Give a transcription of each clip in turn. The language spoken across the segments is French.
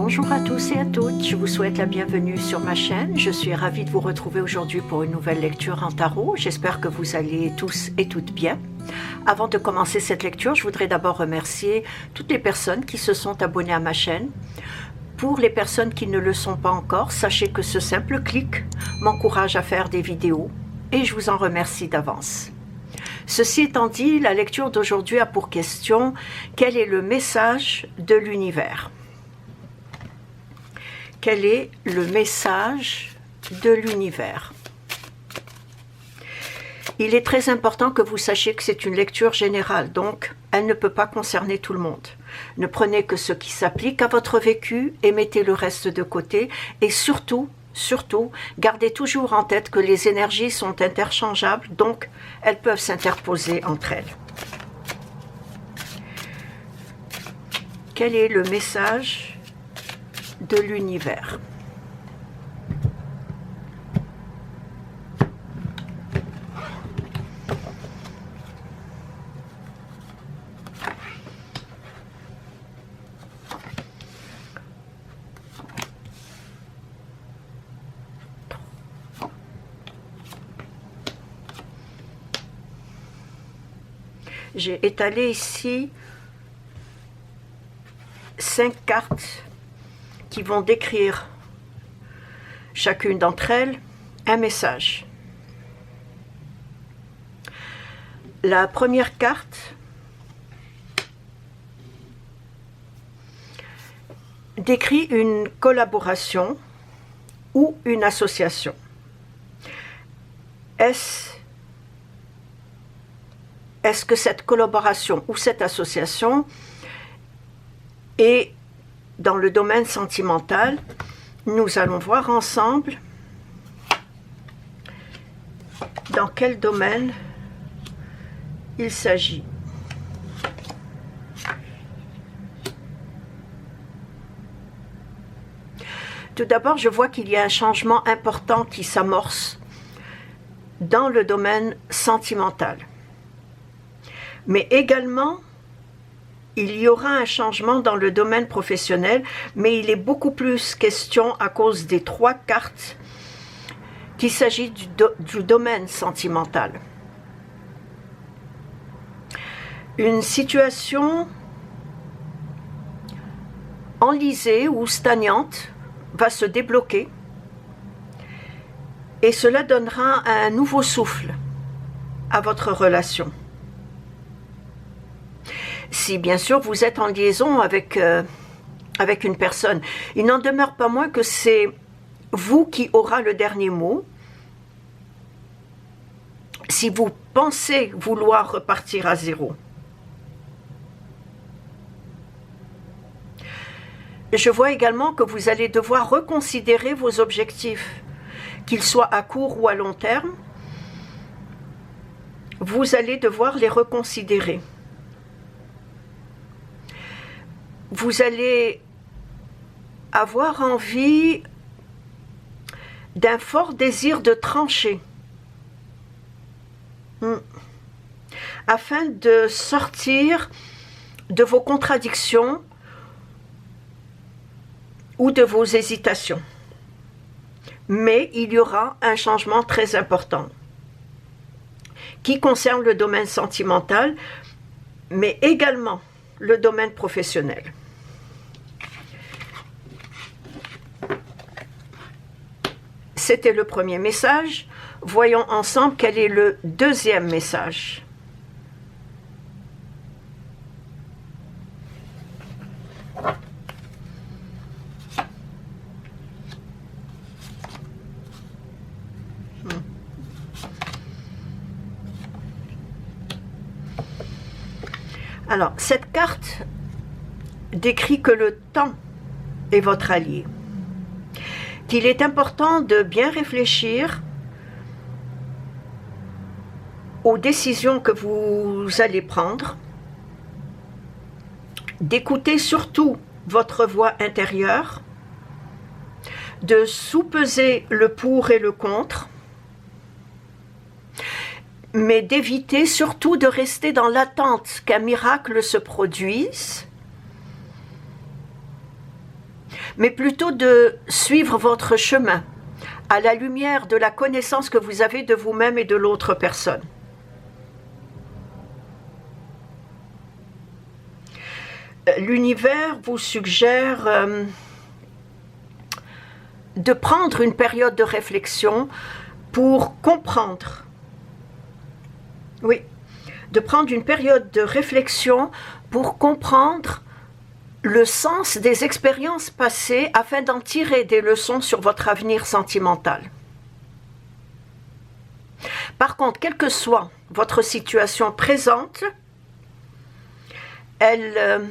Bonjour à tous et à toutes, je vous souhaite la bienvenue sur ma chaîne. Je suis ravie de vous retrouver aujourd'hui pour une nouvelle lecture en tarot. J'espère que vous allez tous et toutes bien. Avant de commencer cette lecture, je voudrais d'abord remercier toutes les personnes qui se sont abonnées à ma chaîne. Pour les personnes qui ne le sont pas encore, sachez que ce simple clic m'encourage à faire des vidéos et je vous en remercie d'avance. Ceci étant dit, la lecture d'aujourd'hui a pour question « Quel est le message de l'univers ?» Quel est le message de l'univers? Il est très important que vous sachiez que c'est une lecture générale, donc elle ne peut pas concerner tout le monde. Ne prenez que ce qui s'applique à votre vécu et mettez le reste de côté. Et surtout, gardez toujours en tête que les énergies sont interchangeables, donc elles peuvent s'interposer entre elles. Quel est le message de l'univers? J'ai étalé ici 5 cartes qui vont décrire, chacune d'entre elles, un message. La première carte décrit une collaboration ou une association. Est-ce que cette collaboration ou cette association est dans le domaine sentimental? Nous allons voir ensemble dans quel domaine il s'agit. Tout d'abord, je vois qu'il y a un changement important qui s'amorce dans le domaine sentimental. Mais également, il y aura un changement dans le domaine professionnel, mais il est beaucoup plus question, à cause des 3 cartes, qu'il s'agit du domaine sentimental. Une situation enlisée ou stagnante va se débloquer et cela donnera un nouveau souffle à votre relation. Si bien sûr vous êtes en liaison avec une personne, il n'en demeure pas moins que c'est vous qui aura le dernier mot. Si vous pensez vouloir repartir à zéro. Je vois également que vous allez devoir reconsidérer vos objectifs, qu'ils soient à court ou à long terme. Vous allez devoir les reconsidérer. Vous allez avoir envie d'un fort désir de trancher afin de sortir de vos contradictions ou de vos hésitations. Mais il y aura un changement très important qui concerne le domaine sentimental, mais également le domaine professionnel. C'était le premier message. Voyons ensemble quel est le deuxième message. Alors, cette carte décrit que le temps est votre allié, qu'il est important de bien réfléchir aux décisions que vous allez prendre, d'écouter surtout votre voix intérieure, de sous-peser le pour et le contre, mais d'éviter surtout de rester dans l'attente qu'un miracle se produise, mais plutôt de suivre votre chemin à la lumière de la connaissance que vous avez de vous-même et de l'autre personne. L'univers vous suggère de prendre une période de réflexion pour comprendre. Oui, de prendre une période de réflexion pour comprendre le sens des expériences passées afin d'en tirer des leçons sur votre avenir sentimental. Par contre, quelle que soit votre situation présente, elle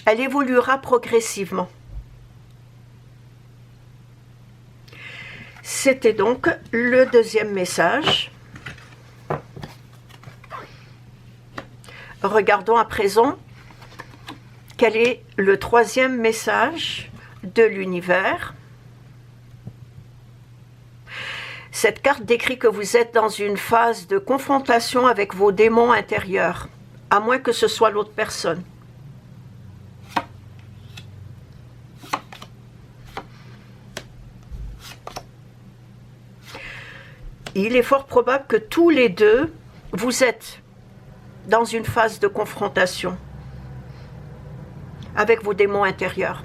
évoluera progressivement. C'était donc le deuxième message. Regardons à présent quel est le troisième message de l'univers. Cette carte décrit que vous êtes dans une phase de confrontation avec vos démons intérieurs, à moins que ce soit l'autre personne. Il est fort probable que tous les deux, vous êtes dans une phase de confrontation avec vos démons intérieurs.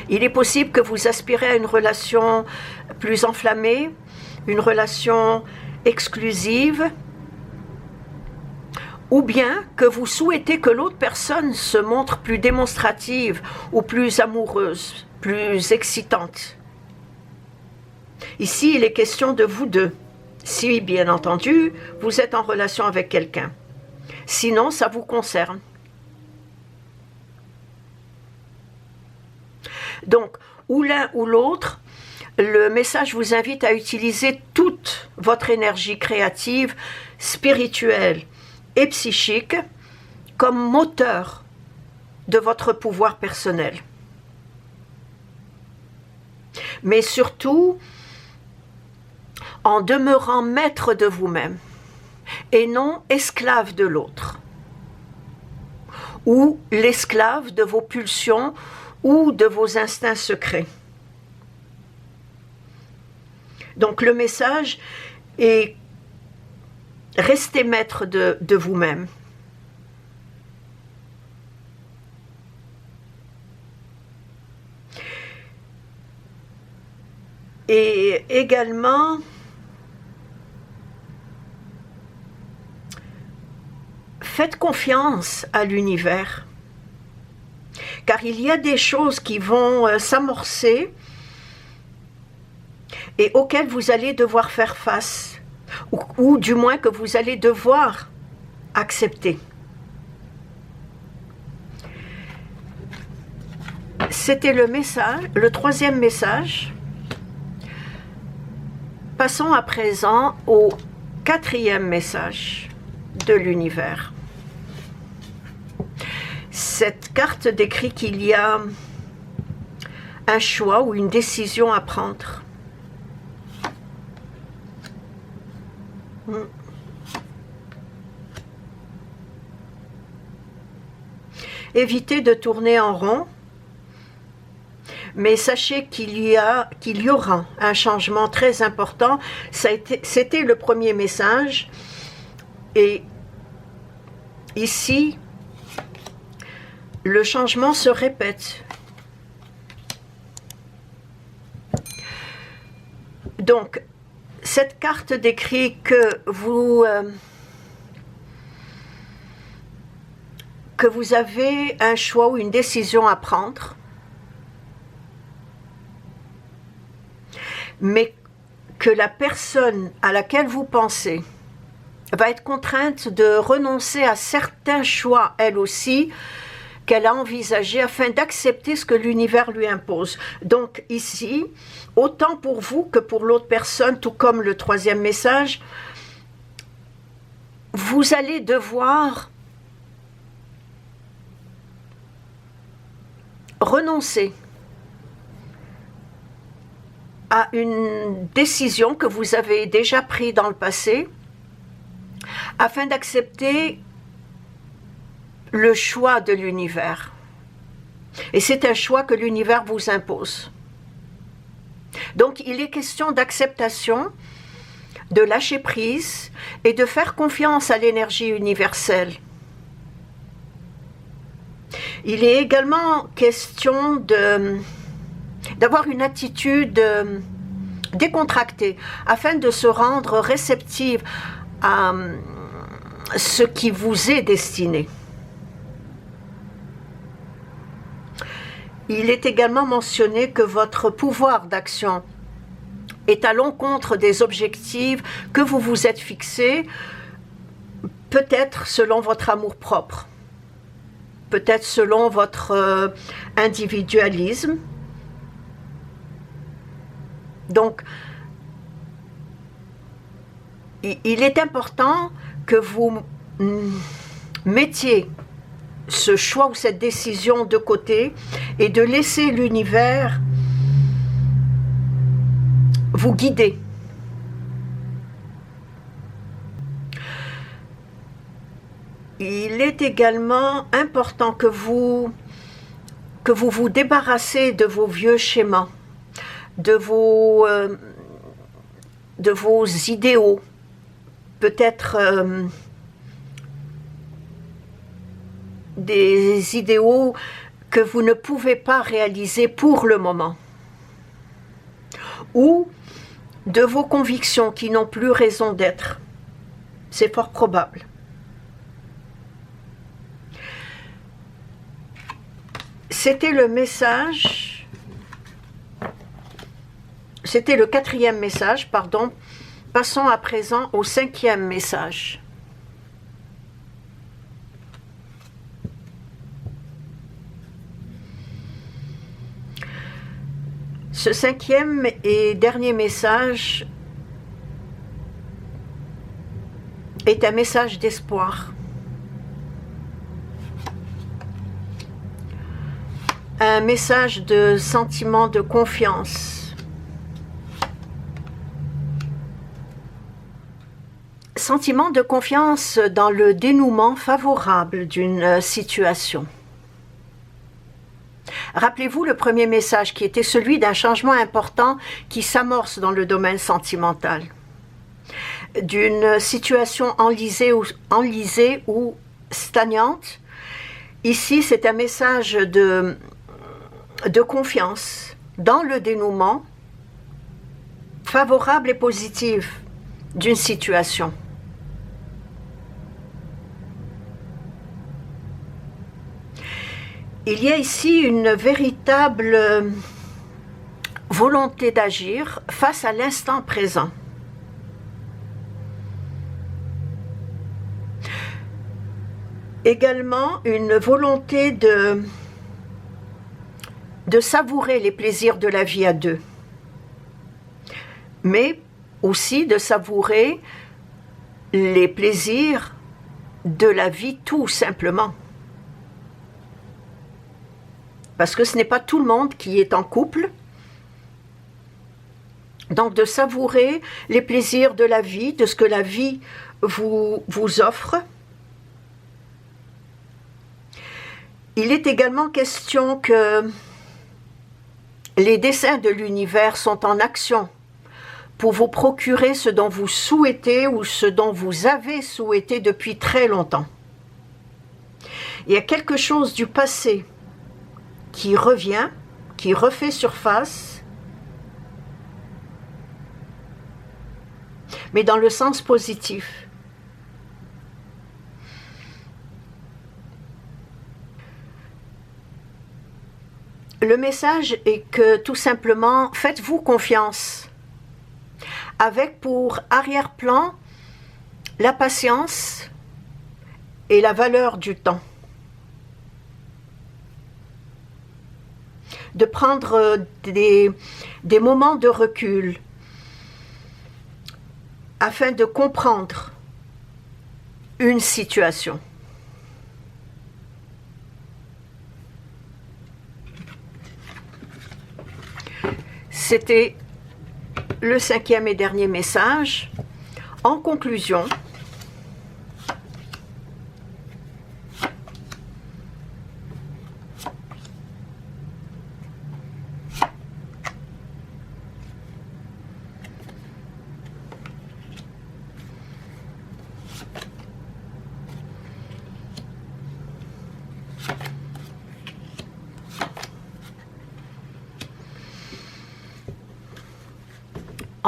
Il est possible que vous aspirez à une relation plus enflammée, une relation exclusive, ou bien que vous souhaitez que l'autre personne se montre plus démonstrative ou plus amoureuse, plus excitante. Ici, il est question de vous deux, si bien entendu, vous êtes en relation avec quelqu'un. Sinon, ça vous concerne. Donc, ou l'un ou l'autre, le message vous invite à utiliser toute votre énergie créative, spirituelle et psychique comme moteur de votre pouvoir personnel. Mais surtout, en demeurant maître de vous-même et non esclave de l'autre, ou l'esclave de vos pulsions ou de vos instincts secrets. Donc le message est restez maître de vous-même. Et également, faites confiance à l'univers, car il y a des choses qui vont s'amorcer et auxquelles vous allez devoir faire face, ou du moins que vous allez devoir accepter. C'était le message, le troisième message. Passons à présent au quatrième message de l'univers. Cette carte décrit qu'il y a un choix ou une décision à prendre. Évitez de tourner en rond, mais sachez qu'il y aura un changement très important. C'était le premier message, et ici, le changement se répète. Donc, cette carte décrit que vous avez un choix ou une décision à prendre, mais que la personne à laquelle vous pensez va être contrainte de renoncer à certains choix, elle aussi, qu'elle a envisagé afin d'accepter ce que l'univers lui impose. Donc ici, autant pour vous que pour l'autre personne, tout comme le troisième message, vous allez devoir renoncer à une décision que vous avez déjà prise dans le passé afin d'accepter le choix de l'univers. Et c'est un choix que l'univers vous impose. Donc il est question d'acceptation, de lâcher prise et de faire confiance à l'énergie universelle. Il est également question d'avoir une attitude décontractée afin de se rendre réceptive à ce qui vous est destiné. Il est également mentionné que votre pouvoir d'action est à l'encontre des objectifs que vous vous êtes fixés, peut-être selon votre amour-propre, peut-être selon votre individualisme. Donc, il est important que vous mettiez ce choix ou cette décision de côté et de laisser l'univers vous guider. Il est également important que vous vous débarrassez de vos vieux schémas, de vos idéaux, peut-être des idéaux que vous ne pouvez pas réaliser pour le moment, ou de vos convictions qui n'ont plus raison d'être. C'est fort probable. C'était le message, c'était le 4e message, pardon. Passons à présent au 5e message. Ce 5e et dernier message est un message d'espoir. Un message de sentiment de confiance. Sentiment de confiance dans le dénouement favorable d'une situation. Rappelez-vous le premier message qui était celui d'un changement important qui s'amorce dans le domaine sentimental. D'une situation enlisée ou stagnante. Ici, c'est un message de confiance dans le dénouement favorable et positif d'une situation. Il y a ici une véritable volonté d'agir face à l'instant présent. Également une volonté de savourer les plaisirs de la vie à deux, mais aussi de savourer les plaisirs de la vie tout simplement. Parce que ce n'est pas tout le monde qui est en couple. Donc de savourer les plaisirs de la vie, de ce que la vie vous offre. Il est également question que les desseins de l'univers sont en action pour vous procurer ce dont vous souhaitez ou ce dont vous avez souhaité depuis très longtemps. Il y a quelque chose du passé qui revient, qui refait surface, mais dans le sens positif. Le message est que tout simplement, faites-vous confiance, avec pour arrière-plan la patience et la valeur du temps. De prendre des moments de recul afin de comprendre une situation. C'était le 5e et dernier message. En conclusion,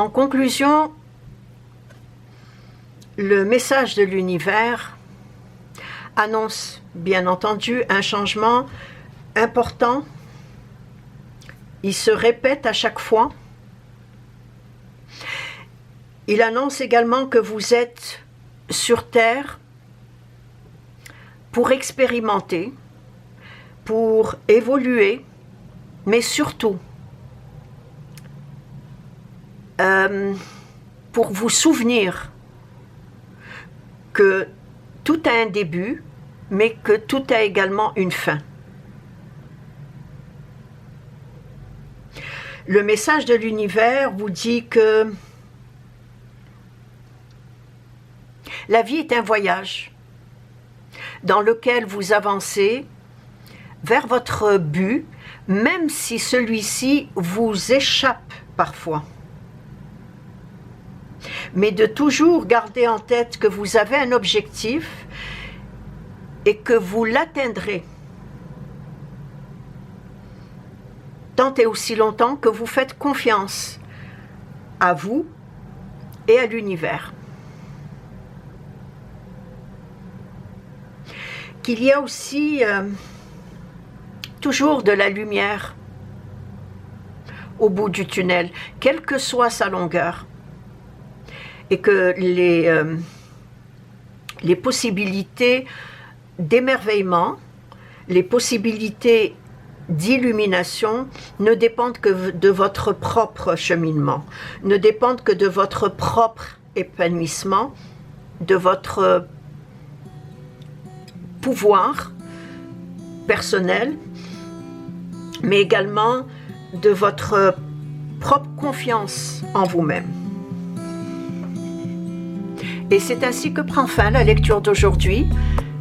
En conclusion, le message de l'univers annonce bien entendu un changement important. Il se répète à chaque fois. Il annonce également que vous êtes sur Terre pour expérimenter, pour évoluer, mais surtout pour vous souvenir que tout a un début, mais que tout a également une fin. Le message de l'univers vous dit que la vie est un voyage dans lequel vous avancez vers votre but, même si celui-ci vous échappe parfois. Mais de toujours garder en tête que vous avez un objectif et que vous l'atteindrez tant et aussi longtemps que vous faites confiance à vous et à l'univers. Qu'il y a aussi toujours de la lumière au bout du tunnel, quelle que soit sa longueur, et que les possibilités d'émerveillement, les possibilités d'illumination ne dépendent que de votre propre cheminement, ne dépendent que de votre propre épanouissement, de votre pouvoir personnel, mais également de votre propre confiance en vous-même. Et c'est ainsi que prend fin la lecture d'aujourd'hui.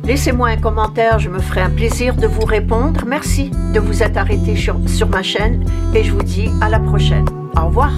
Laissez-moi un commentaire, je me ferai un plaisir de vous répondre. Merci de vous être arrêté sur ma chaîne et je vous dis à la prochaine. Au revoir.